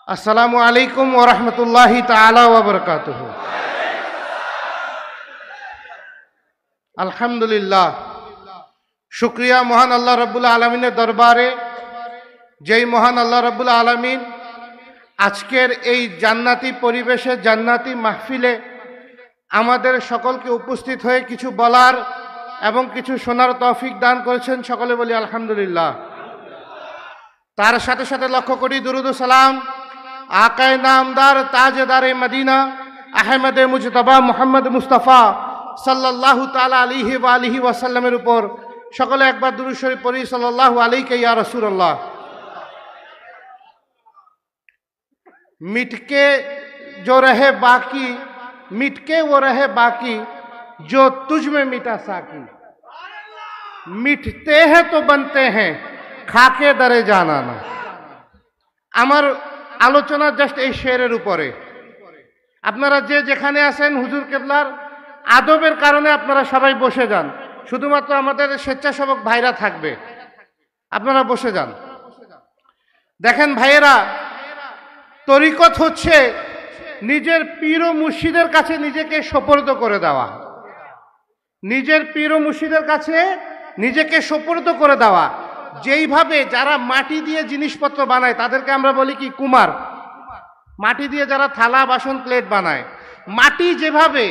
আসসালামু আলাইকুম ওয়া রাহমাতুল্লাহি তাআলা ওয়া বারাকাতুহু। আলহামদুলিল্লাহ, শুকরিয়া মহান আল্লাহ রাব্বুল আলামিনের দরবারে, যেই মহান আল্লাহ রাব্বুল আলামিন আজকের এই জান্নাতি পরিবেশে, জান্নাতি মাহফিলে আমাদের সকলকে উপস্থিত হয়ে কিছু বলার এবং কিছু শোনার তৌফিক দান করেছেন। সকলে বলি আলহামদুলিল্লাহ। তার সাথে সাথে লক্ষ্য করি দুরুদ ও সালাম আকায়ে নামদার তাজদারে মদিনা আহমদে মুজতবা মুহাম্মদ মুস্তাফা সাল্লাল্লাহু তাআলা আলাইহি ওয়া আলিহি ওয়াসাল্লামের উপর। সকলে একবার দুরূদ শরীফ পড়ি, সাল্লাল্লাহু আলাইকা ইয়া রাসূলুল্লাহ। मिटके जो रहे बाकी, मिटके वो रहे बाकी जो तुझ में मिटा साकी, मिटते हैं तो बनते हैं खाके दरे जाना ना। আমার আলোচনা জাস্ট এই শেরের উপরে। আপনারা যে যেখানে আছেন হুজুর কেবলার আদবের কারণে আপনারা সবাই বসে যান। শুধুমাত্র আমাদের স্বেচ্ছাসেবক ভাইরা থাকবে, আপনারা বসে যান। দেখেন ভাইয়েরা, তরিকত হচ্ছে নিজের পীর ও মুর্শিদের কাছে নিজেকে সোপর্দ করে দেওয়া। নিজের পীর ও মুর্শিদের কাছে নিজেকে সোপর্দ করে দেওয়া। যেইভাবে যারা মাটি দিয়ে জিনিসপত্র বানায় তাদেরকে আমরা বলি কি কুমার। মাটি দিয়ে যারা থালা বাসন প্লেট বানায়, মাটি যেভাবে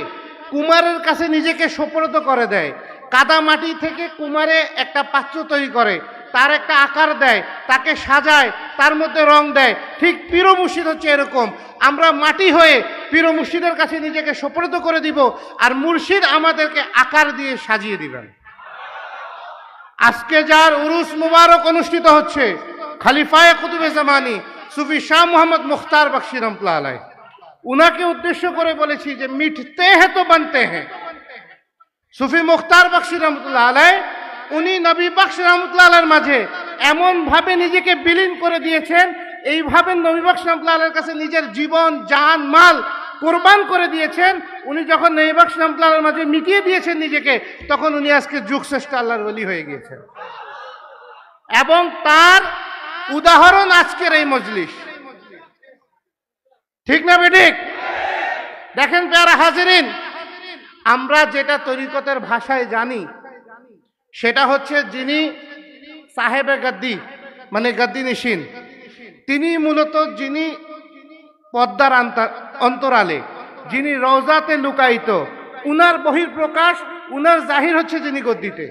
কুমারের কাছে নিজেকে সোপর্দ করে দেয়, কাদা মাটি থেকে কুমারে একটা পাত্র তৈরি করে, তার একটা আকার দেয়, তাকে সাজায়, তার মধ্যে রং দেয়। ঠিক পীর ও মুর্শিদ হচ্ছে এরকম। আমরা মাটি হয়ে পীর ও মুর্শিদের কাছে নিজেকে সোপর্দ করে দিব, আর মুর্শিদ আমাদেরকে আকার দিয়ে সাজিয়ে দিবেন। আজকে যার উরুস মুবারক অনুষ্ঠিত হচ্ছে, খলিফায়ে কুতুবে জামানি সুফি শাহ মোহাম্মদ মুখতার বখশি রহমাতুল্লাহ আলাইহি, উনাকে উদ্দেশ্য করে বলেছি যে মিটতে हैं तो बनते हैं। সুফি মুখতার বখশি রহমাতুল্লাহ আলাইহি উনি নবী বখশ রহমাতুল্লাহ আলাইহির মাঝে এমন ভাবে নিজেকে বিলীন করে দিয়েছেন, এইভাবে নবী বখশ রহমাতুল্লাহ আলাইহির কাছে নিজের জীবন জান মাল কোরবান করে দিয়েছেন। উনি যখন নবী বখশ রহমাতুল্লাহ আলাইহির মাঝে মিটিয়ে দিয়েছেন নিজেকে, তখন উনি আজকে যুগ শ্রেষ্ঠ আল্লাহর ওলি হয়ে গিয়েছেন। এবং তার উদাহরণ আজকের এই মজলিস। ঠিক না বেঠিক? দেখেন প্যারা হাজিরিন, আমরা যেটা তরিকতের ভাষায় জানি সেটা হচ্ছে যিনি সাহেবে গদ্দি মানে গদ্দি নিশিন, তিনি মূলত যিনি পদ্মার অন্তরালে, যিনি রওজাতে লুকায়িত, উনার বহির্প্রকাশ, উনার জাহির হচ্ছে যিনি গদ্দিতে।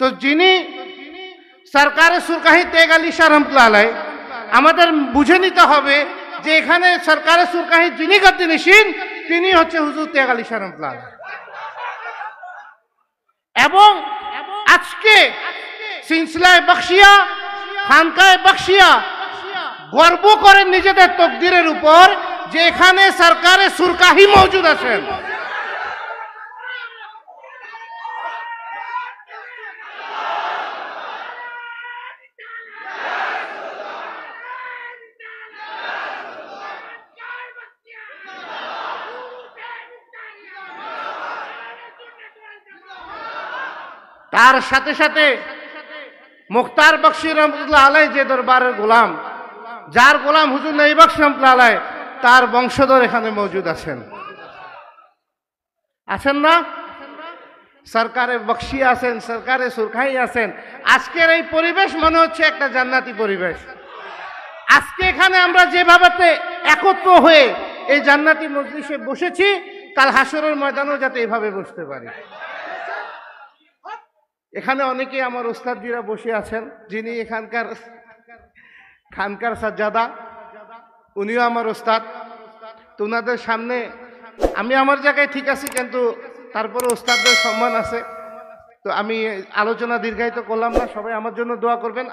তো যিনি সরকারে সুরকাহি তেগ আলী শাহ রহমাতুল্লাহ আলাইহি, আমাদের বুঝে নিতে হবে যে এখানে সরকারে সুরকাহি যিনি গদ্দি নিশিন তিনি হচ্ছে হুজুর তেগ আলী শাহ রহমাতুল্লাহ আলাইহি। এবং আজকে সিলসিলায়ে বখশিয়া, খানকায়ে বখশিয়া গর্ব করেন নিজেদের তকদিরের উপর যে এখানে সরকারে সুরকাহি মওজুদ আছেন। তার সাথে সাথে মুখতার বখশি রহমাতুল্লাহ আলাইহি যে দরবারের গোলাম, যার গোলাম হুজুর নবী বখশ রহমাতুল্লাহ আলাইহি, তার বংশধর এখানে মওজুদ আছেন। আছেন না? সরকারে বখশি আছেন, সরকারে সুরখাই আছেন। আজকের এই পরিবেশ মনে হচ্ছে একটা জান্নাতি পরিবেশ। আজকে এখানে আমরা যেভাবে একত্র হয়ে এই জান্নাতি মজলিসে বসেছি, কাল হাসরের ময়দানেও যাতে এভাবে বসতে পারি। এখানে অনেকেই আমার ওস্তাদজিরা বসে আছেন, যিনি এখানকার খানকার সাজ্জাদা, উনিও আমার ওস্তাদ। তো ওনাদের সামনে আমি আমার জায়গায় ঠিক আছি, কিন্তু তারপরে ওস্তাদদের সম্মান আছে। তো আমি আলোচনা দীর্ঘায়িত করলাম না, সবাই আমার জন্য দোয়া করবেন।